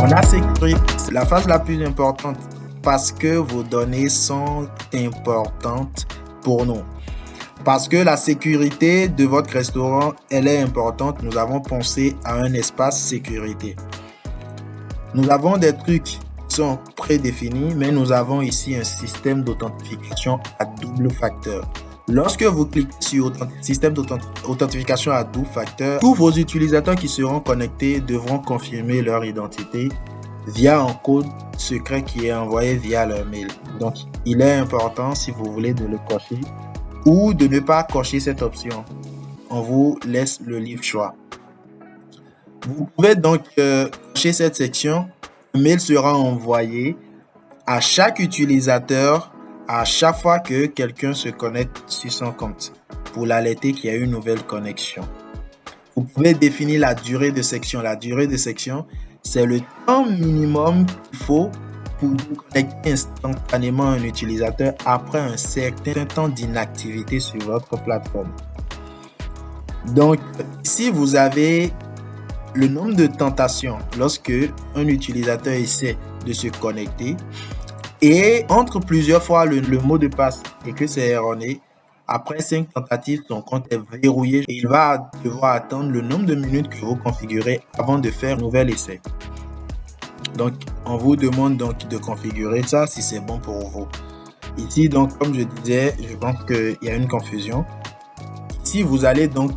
On a sécurité, c'est la phase la plus importante parce que vos données sont importantes pour nous. Parce que la sécurité de votre restaurant, elle est importante, nous avons pensé à un espace sécurité. Nous avons des trucs qui sont prédéfinis, mais nous avons ici un système d'authentification à double facteur. Lorsque vous cliquez sur système d'authentification à double facteur, tous vos utilisateurs qui seront connectés devront confirmer leur identité via un code secret qui est envoyé via leur mail. Donc, il est important, si vous voulez, de le cocher ou de ne pas cocher cette option. On vous laisse le libre choix. Vous pouvez donc cocher cette section. Un mail sera envoyé à chaque utilisateur à chaque fois que quelqu'un se connecte sur son compte pour l'alerter qu'il y a une nouvelle connexion. Vous pouvez définir la durée de section. La durée de section, c'est le temps minimum qu'il faut pour connecter instantanément un utilisateur après un certain temps d'inactivité sur votre plateforme. Donc, ici, vous avez le nombre de tentations lorsque un utilisateur essaie de se connecter et entre plusieurs fois le mot de passe et que c'est erroné. Après 5 tentatives, son compte est verrouillé et il va devoir attendre le nombre de minutes que vous configurez avant de faire un nouvel essai. Donc, on vous demande donc de configurer ça si c'est bon pour vous. Ici, donc, comme je disais, je pense qu'il y a une confusion. Ici, vous allez donc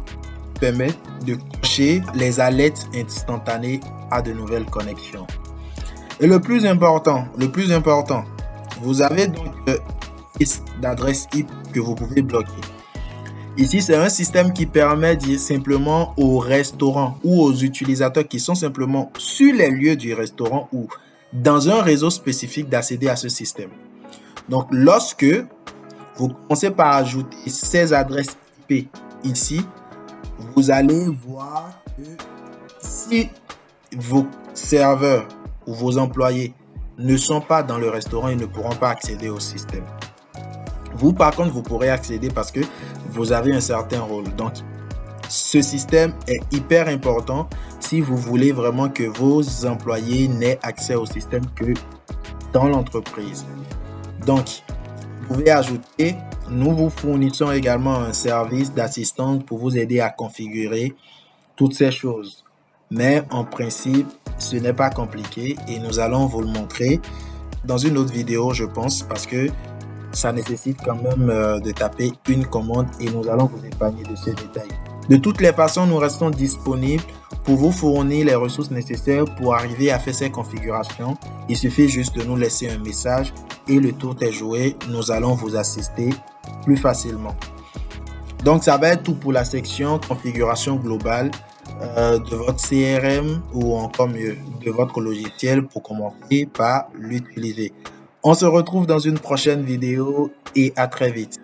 permettre de cocher les alertes instantanées à de nouvelles connexions. Et le plus important, vous avez donc une liste d'adresses IP que vous pouvez bloquer. Ici, c'est un système qui permet simplement aux restaurants ou aux utilisateurs qui sont simplement sur les lieux du restaurant ou dans un réseau spécifique d'accéder à ce système. Donc, lorsque vous commencez par ajouter ces adresses IP ici, vous allez voir que si vos serveurs ou vos employés ne sont pas dans le restaurant, ils ne pourront pas accéder au système. Vous, par contre, vous pourrez accéder parce que vous avez un certain rôle. Donc, ce système est hyper important si vous voulez vraiment que vos employés n'aient accès au système que dans l'entreprise. Donc, vous pouvez ajouter, nous vous fournissons également un service d'assistance pour vous aider à configurer toutes ces choses. Mais en principe, ce n'est pas compliqué et nous allons vous le montrer dans une autre vidéo, je pense, parce que ça nécessite quand même de taper une commande et nous allons vous épargner de ces détails. De toutes les façons, nous restons disponibles pour vous fournir les ressources nécessaires pour arriver à faire ces configurations. Il suffit juste de nous laisser un message et le tour est joué. Nous allons vous assister plus facilement. Donc, ça va être tout pour la section configuration globale de votre CRM ou encore mieux de votre logiciel pour commencer par l'utiliser. On se retrouve dans une prochaine vidéo et à très vite.